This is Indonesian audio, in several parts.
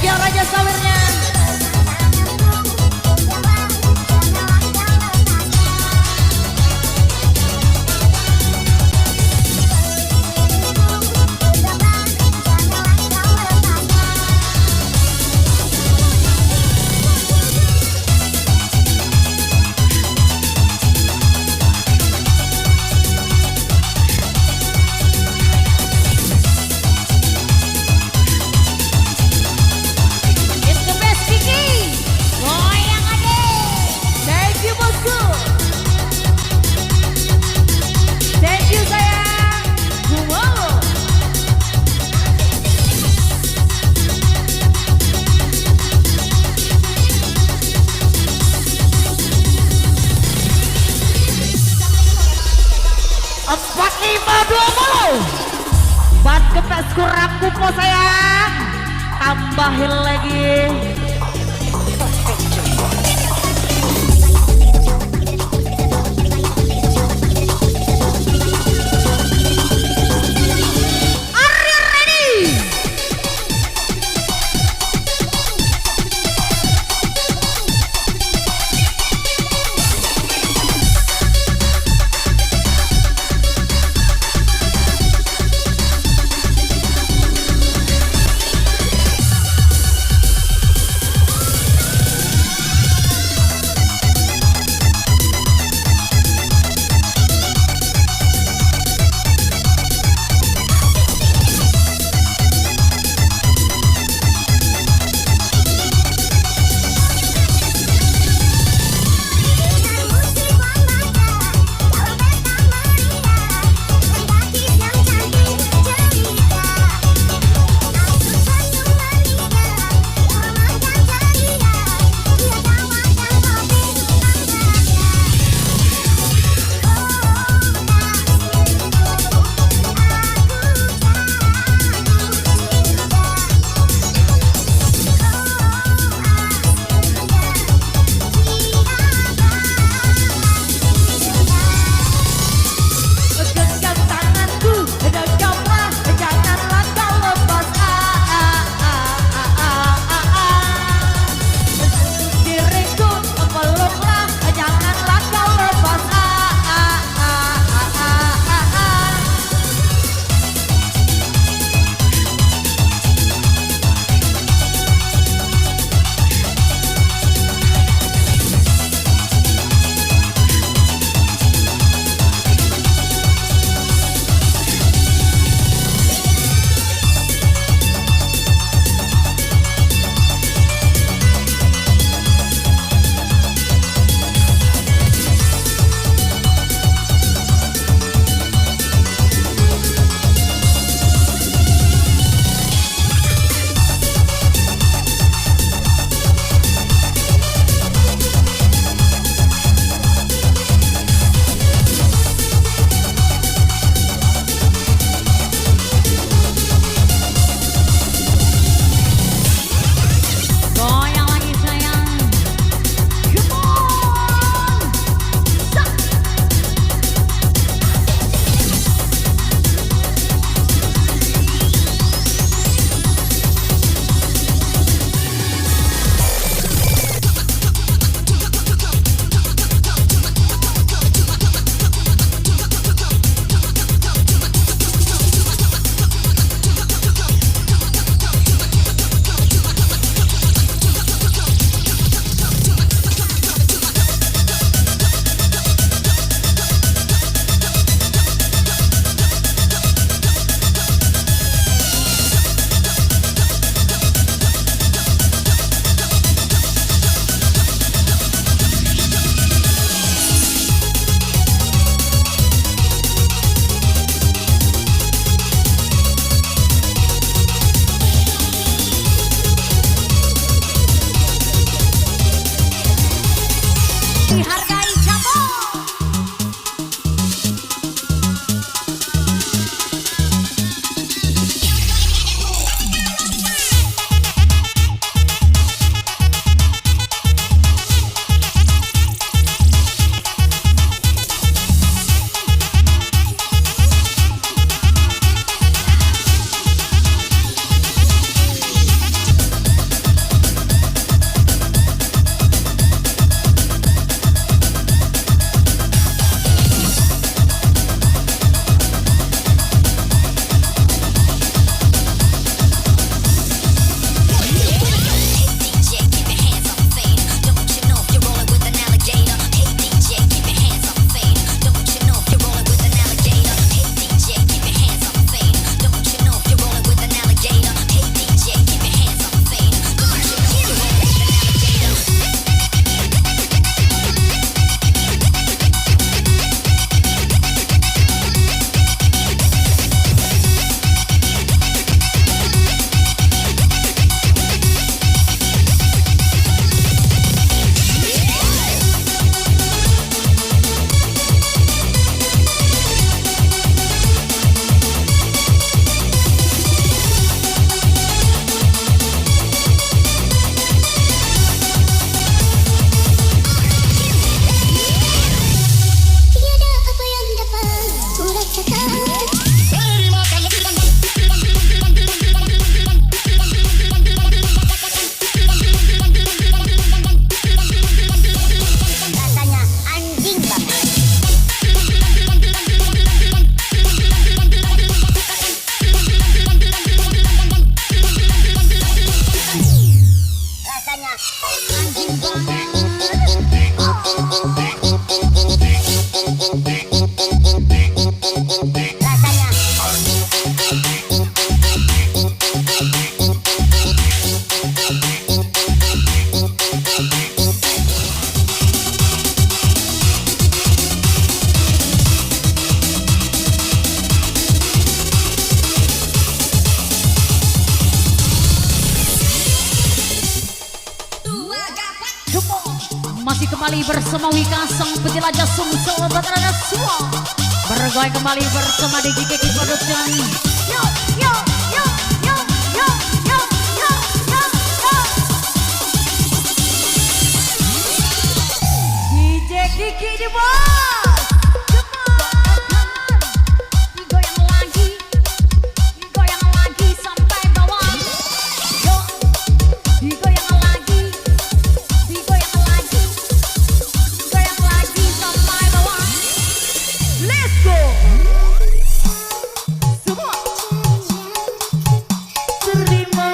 spesial Raja Sawirnya. Empat lima dua puluh. Bat kepes kurang kupo sayang. Tambahin lagi. Are you ready? Masih kembali bersama Wika sang penjelajah Sumsel Batarana semua. Bergoyang kembali bersama DJ Keki Production. Yo yo yo yo yo yo yo yo yo. DJ Kiki di bawah. Digoyang lagi sampai bawah. Yo, digoyang lagi sampai bawah. Let's go. Semua terima.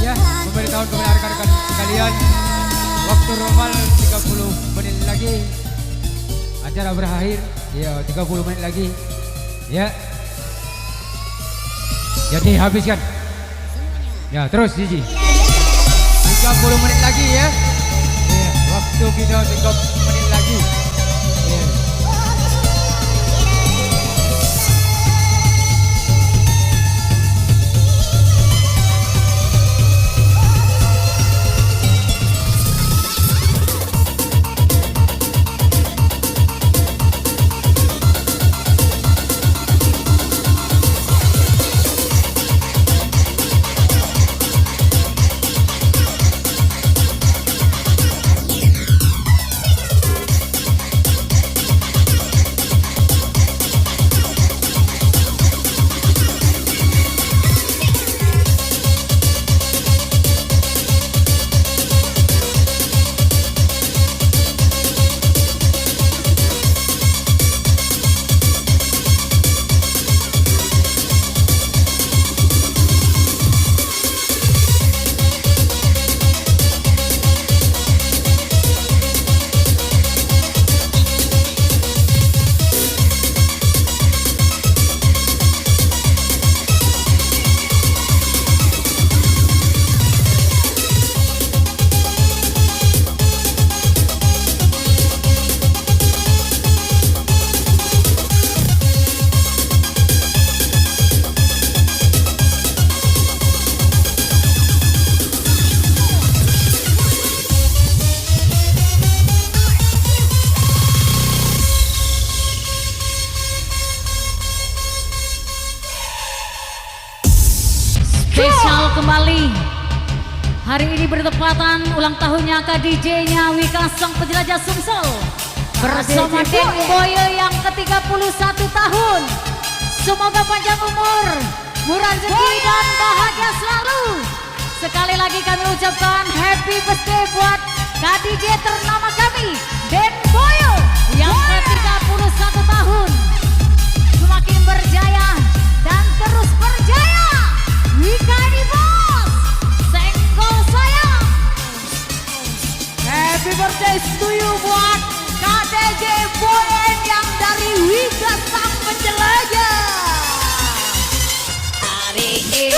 Ya, memberitahu kepada rekan-rekan sekalian, waktu normal 30 menit lagi acara berakhir. Ya, 30 menit lagi. Ya. Jadi habiskan. Ya, terus Gigi. 30 menit lagi ya. Ya, waktu kita 30 menit lagi. Ya. kembali. Hari ini bertepatan ulang tahunnya KDJ-nya Wika sang penjelajah Sumsel bersama Den Boyo yang ke-31 tahun. Semoga panjang umur, murah rezeki dan bahagia selalu. Sekali lagi kami ucapkan happy birthday buat KDJ ternama kami, Den Boyo yang ke-31 tahun. Semakin berjaya dan terus berjaya. Wika ini bos, senggol saya. Happy birthday to you buat KDJ Boyen yang dari Wika sang penjelajah. Hari ini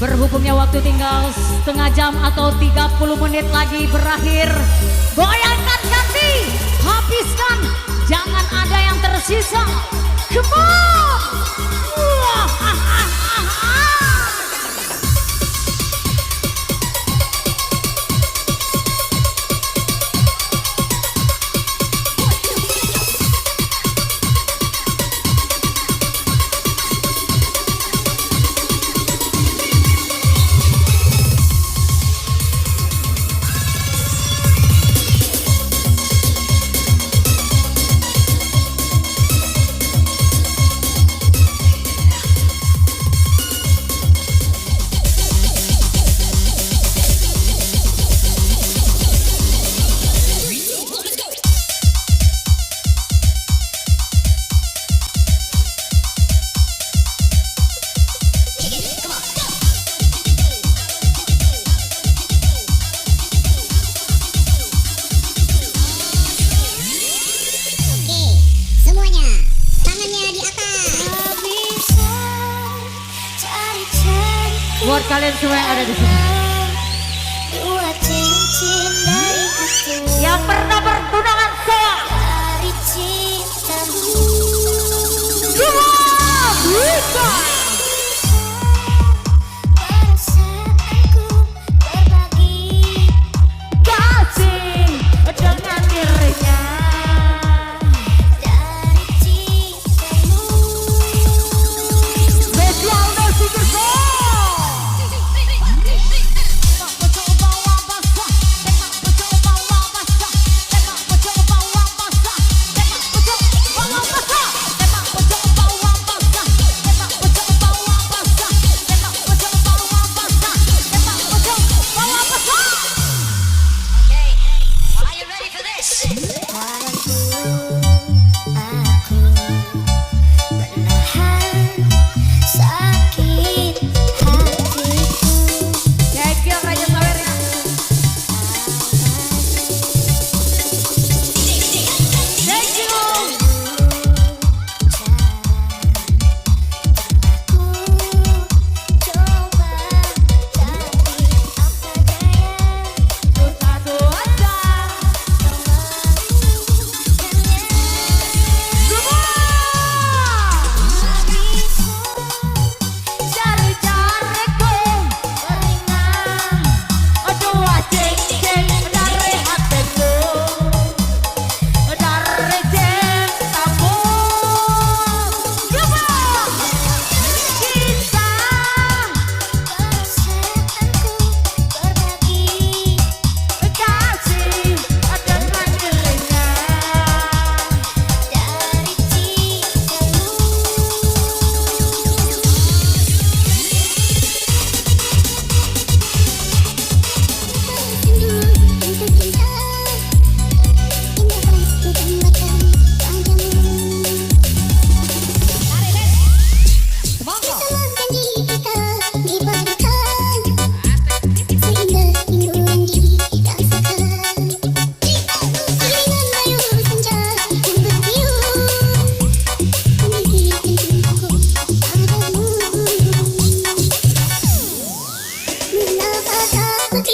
berhubungnya waktu tinggal setengah jam atau 30 menit lagi berakhir. Goyangkan ganti, habiskan, jangan ada yang tersisa. Come on! Buat kalian semua yang ada di sini, yang pernah bertunangan saya, Wika.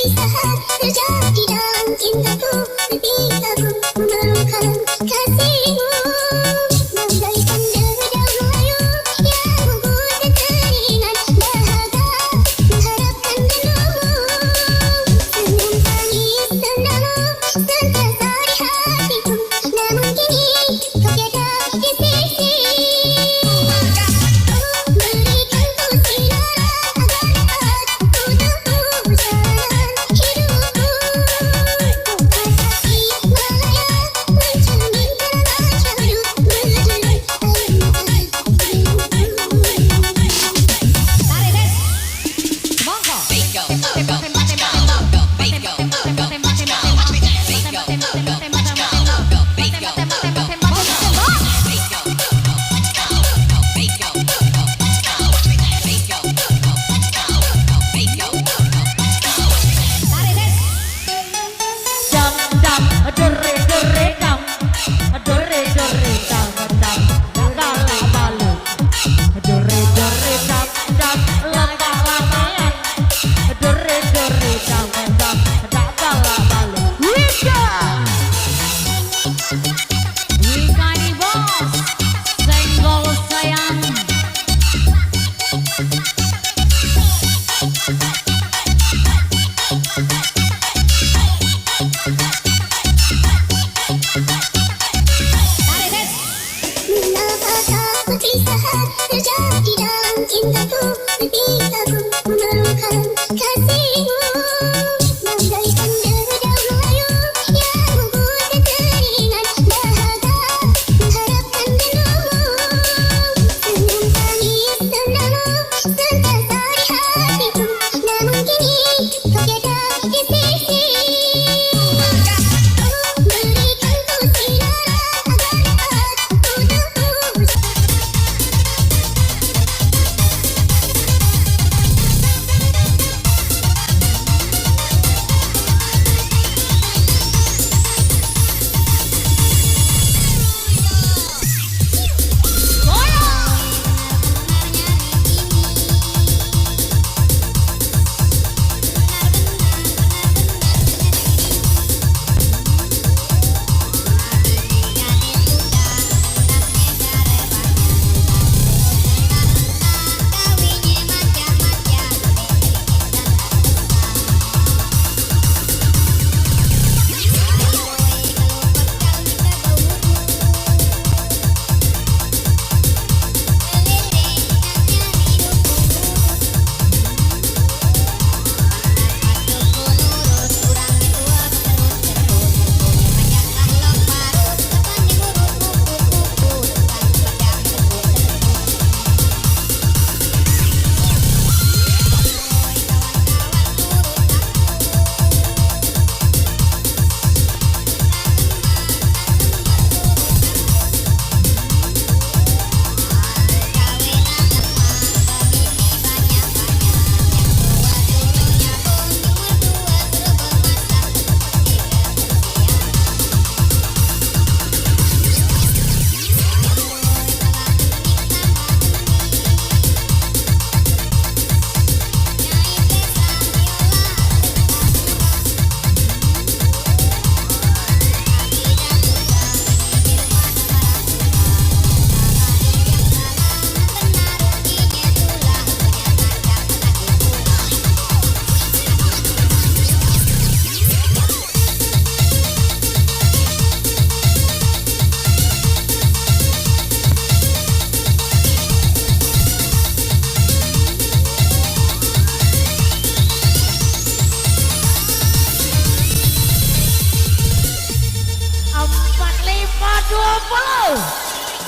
kegelisahan terjadi dalam cintaku, ketika ku memerlukan kasihmu. Bagaikan dedaunan layu yang gugur dan teringat dahaga mengharapkan rindumu. Senyum tangis tendamu sentiasa di hatiku, namun kini kau tiada di sisi. Berikan ku sinar agar dapat ku tempuh jalan hidupku. Bukan hati melayang mencerminkan wajahmu berderai Dam dam dore dore dam dore dore dam dam lala balu dore dore dam dam lala lamayan dore dore dam dam lala balu Wika ini bos senggol sayang. Mengapakah kegelisahan terjadi dalam cintaku, ketika ku memerlukan kasihmu. Bagaikan dedaunan layu yang gugur dan teringat dahaga mengharapkan rindumu. Senyum tangis tendamu sentiasa di hatiku, namun kini kau tiada di sisi. Berikan ku sinar agar dapat ku tempuh.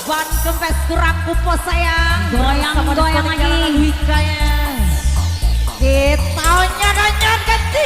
Ban kempes kurang kupo sayang. Goyang-goyang lagi. Wikanya. Kita nyanyi